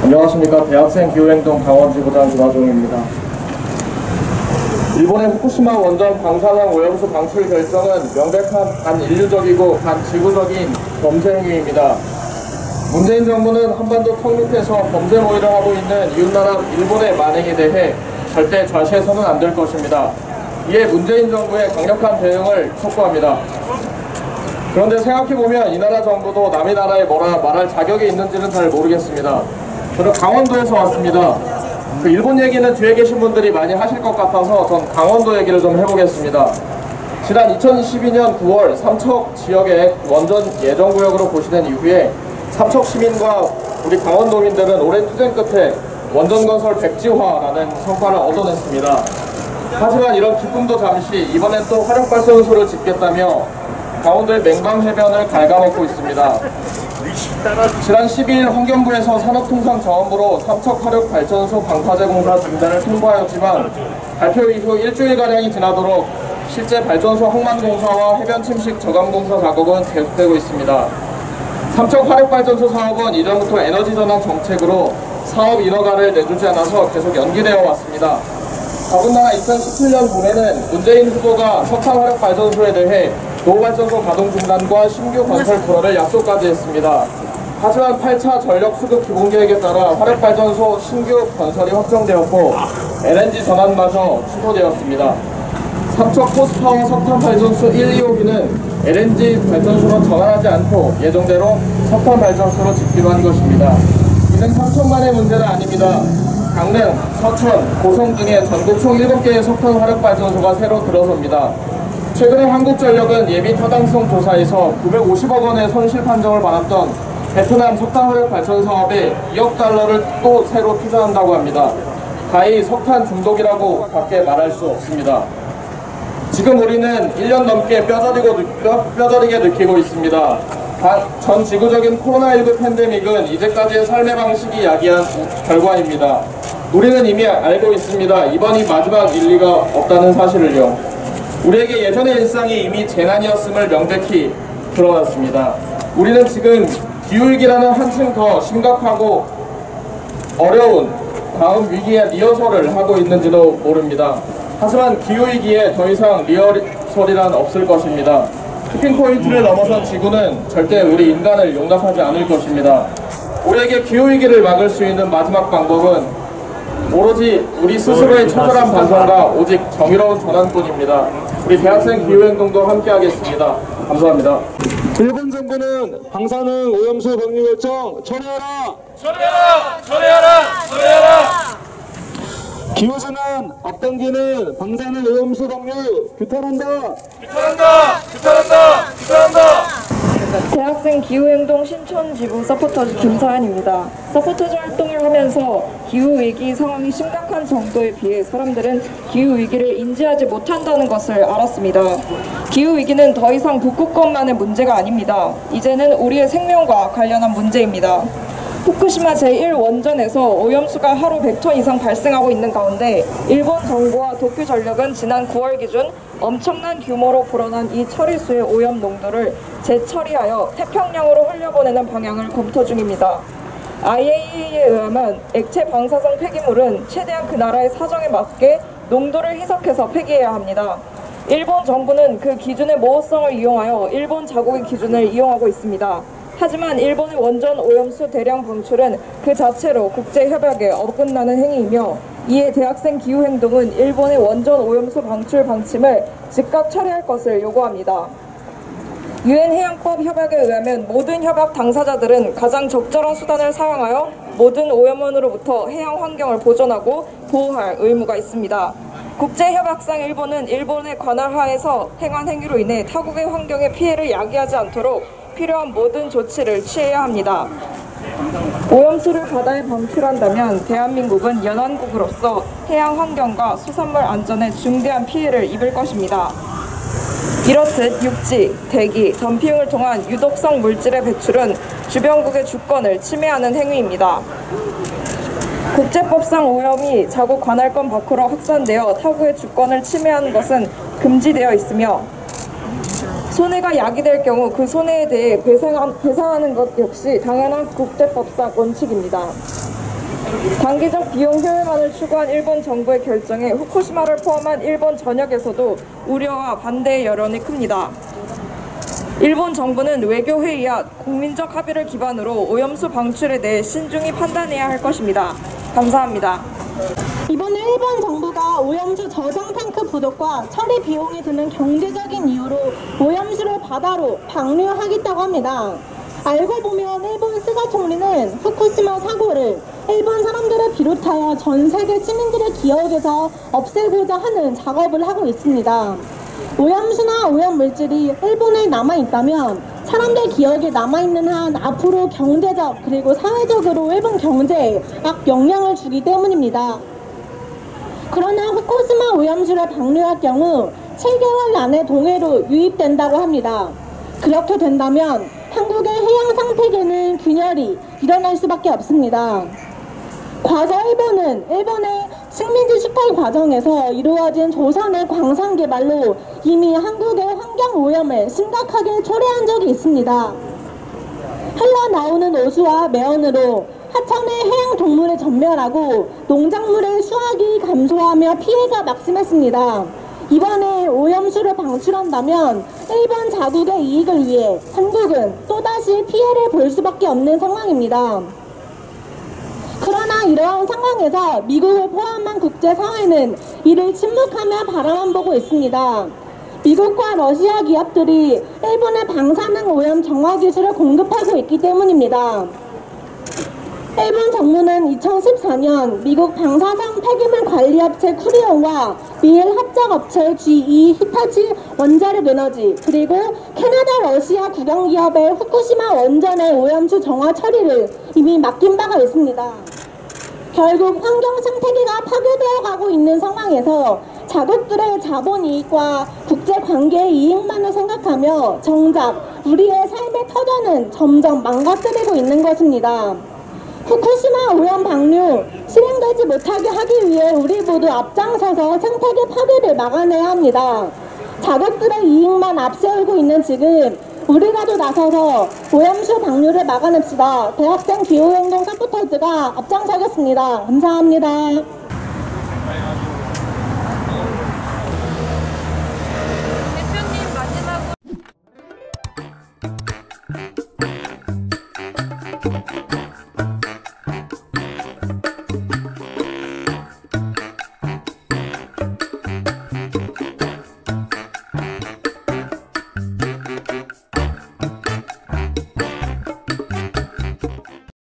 안녕하십니까. 대학생 기후행동 강원지부장 김하종입니다. 일본의 후쿠시마 원전 방사능 오염수 방출 결정은 명백한 반인류적이고 반지구적인 범죄 행위입니다. 문재인 정부는 한반도 턱 밑에서 범죄 모의를 하고 있는 이웃나라 일본의 만행에 대해 절대 좌시해서는 안 될 것입니다. 이에 문재인 정부의 강력한 대응을 촉구합니다. 그런데 생각해보면 이 나라 정부도 남의 나라에 뭐라 말할 자격이 있는지는 잘 모르겠습니다. 저는 강원도에서 왔습니다. 그 일본 얘기는 뒤에 계신 분들이 많이 하실 것 같아서 전 강원도 얘기를 좀 해보겠습니다. 지난 2012년 9월 삼척 지역의 원전 예정구역으로 고시된 이후에 삼척 시민과 우리 강원도민들은 오랜 투쟁 끝에 원전 건설 백지화라는 성과를 얻어냈습니다. 하지만 이런 기쁨도 잠시 이번엔 또 화력발전소를 짓겠다며 강원도의 맹방 해변을 갉아먹고 있습니다. 지난 12일 환경부에서 산업통상자원부로 삼척 화력발전소 방파제 공사 중단을 통보하였지만 발표 이후 일주일가량이 지나도록 실제 발전소 항만 공사와 해변 침식 저감 공사 작업은 계속되고 있습니다. 삼척 화력발전소 사업은 이전부터 에너지 전환 정책으로 사업 인허가를 내주지 않아서 계속 연기되어 왔습니다. 더군다나 2017년 봄에는 문재인 후보가 석탄 화력발전소에 대해 노후발전소 가동 중단과 신규 건설 불허를 약속까지 했습니다. 하지만 8차 전력수급 기본계획에 따라 화력발전소 신규 건설이 확정되었고 LNG 전환마저 취소되었습니다. 삼척 포스파워 석탄발전소 1, 2호기는 LNG 발전소로 전환하지 않고 예정대로 석탄발전소로 짓기로 한 것입니다. 이는 삼척만의 문제는 아닙니다. 강릉, 서천, 고성 등의 전국 총 7개의 석탄 화력발전소가 새로 들어섭니다. 최근에 한국전력은 예비 타당성 조사에서 950억 원의 손실 판정을 받았던 베트남 석탄 화력발전 사업에 2억 달러를 또 새로 투자한다고 합니다. 가히 석탄 중독이라고 밖에 말할 수 없습니다. 지금 우리는 1년 넘게 뼈저리게 느끼고 있습니다. 전 지구적인 코로나19 팬데믹은 이제까지의 삶의 방식이 야기한 결과입니다. 우리는 이미 알고 있습니다. 이번이 마지막 일리가 없다는 사실을요. 우리에게 예전의 일상이 이미 재난이었음을 명백히 드러났습니다. 우리는 지금 기후위기라는 한층 더 심각하고 어려운 다음 위기의 리허설을 하고 있는지도 모릅니다. 하지만 기후위기에 더 이상 리허설이란 없을 것입니다. 티핑포인트를 넘어선 지구는 절대 우리 인간을 용납하지 않을 것입니다. 우리에게 기후위기를 막을 수 있는 마지막 방법은 오로지 우리 스스로의 처절한 반성과 오직 정의로운 전환뿐입니다. 우리 대학생 기후행동도 함께하겠습니다. 감사합니다. 일본 정부는 방사능 오염수 방류 결정 철회하라! 철회하라! 철회하라! 철회하라! 기후주는 앞당기는 방사능 오염수 방류 규탄한다! 규탄한다! 규탄한다! 규탄한다! 대학생 기후행동 신촌지부 서포터즈 김서연입니다. 서포터즈 활동을 하면서 기후위기 상황이 심각한 정도에 비해 사람들은 기후위기를 인지하지 못한다는 것을 알았습니다. 기후위기는 더 이상 북극권만의 문제가 아닙니다. 이제는 우리의 생명과 관련한 문제입니다. 후쿠시마 제1원전에서 오염수가 하루 100톤 이상 발생하고 있는 가운데 일본 정부와 도쿄전력은 지난 9월 기준 엄청난 규모로 불어난 이 처리수의 오염 농도를 재처리하여 태평양으로 흘려보내는 방향을 검토 중입니다. IAEA에 의하면 액체 방사성 폐기물은 최대한 그 나라의 사정에 맞게 농도를 희석해서 폐기해야 합니다. 일본 정부는 그 기준의 모호성을 이용하여 일본 자국의 기준을 이용하고 있습니다. 하지만 일본의 원전 오염수 대량 방출은 그 자체로 국제협약에 어긋나는 행위이며 이에 대학생 기후행동은 일본의 원전 오염수 방출 방침을 즉각 처리할 것을 요구합니다. 유엔 해양법 협약에 의하면 모든 협약 당사자들은 가장 적절한 수단을 사용하여 모든 오염원으로부터 해양 환경을 보존하고 보호할 의무가 있습니다. 국제협약상 일본은 일본의 관할 하에서 행한 행위로 인해 타국의 환경에 피해를 야기하지 않도록 필요한 모든 조치를 취해야 합니다. 오염수를 바다에 방출한다면 대한민국은 연안국으로서 해양 환경과 수산물 안전에 중대한 피해를 입을 것입니다. 이렇듯 육지, 대기, 덤핑을 통한 유독성 물질의 배출은 주변국의 주권을 침해하는 행위입니다. 국제법상 오염이 자국 관할권 밖으로 확산되어 타국의 주권을 침해하는 것은 금지되어 있으며 손해가 야기될 경우 그 손해에 대해 배상하는 것 역시 당연한 국제법상 원칙입니다. 단기적 비용 효율만을 추구한 일본 정부의 결정에 후쿠시마를 포함한 일본 전역에서도 우려와 반대의 여론이 큽니다. 일본 정부는 외교회의와 국민적 합의를 기반으로 오염수 방출에 대해 신중히 판단해야 할 것입니다. 감사합니다. 이번에 일본 정부가 오염수 저장 탱크 부족과 처리 비용이 드는 경제적인 이유로 오염수를 바다로 방류하겠다고 합니다. 알고 보면 일본 스가 총리는 후쿠시마 사고를 일본 사람들을 비롯하여 전 세계 시민들의 기억에서 없애고자 하는 작업을 하고 있습니다. 오염수나 오염물질이 일본에 남아있다면 사람들 기억에 남아있는 한 앞으로 경제적 그리고 사회적으로 일본 경제에 악영향을 주기 때문입니다. 그러나 후쿠시마 오염수를 방류할 경우 7개월 안에 동해로 유입된다고 합니다. 그렇게 된다면 한국의 해양 생태계는 균열이 일어날 수밖에 없습니다. 과거 일본의 식민지 수탈 과정에서 이루어진 조선의 광산 개발로 이미 한국의 환경 오염을 심각하게 초래한 적이 있습니다. 흘러나오는 오수와 매연으로 하천의 해양 동물을 전멸하고 농작물의 수확이 감소하며 피해가 막심했습니다. 이번에 오염수를 방출한다면 일본 자국의 이익을 위해 한국은 또다시 피해를 볼 수밖에 없는 상황입니다. 그러나 이러한 상황에서 미국을 포함한 국제사회는 이를 침묵하며 바라만 보고 있습니다. 미국과 러시아 기업들이 일본의 방사능 오염 정화 기술을 공급하고 있기 때문입니다. 일본 정부는 2014년 미국 방사성 폐기물 관리업체 쿠리온과 미일 합작업체 GE 히타치 원자력 에너지 그리고 캐나다 러시아 국영기업의 후쿠시마 원전의 오염수 정화 처리를 이미 맡긴 바가 있습니다. 결국 환경 생태계가 파괴되어 가고 있는 상황에서 자국들의 자본이익과 국제관계의 이익만을 생각하며 정작 우리의 삶의 터전은 점점 망가뜨리고 있는 것입니다. 후쿠시마 오염 방류 실행되지 못하게 하기 위해 우리 모두 앞장서서 생태계 파괴를 막아내야 합니다. 자국들의 이익만 앞세우고 있는 지금 우리라도 나서서 오염수 방류를 막아냅시다. 대학생 기후행동 서포터즈가 앞장서겠습니다. 감사합니다.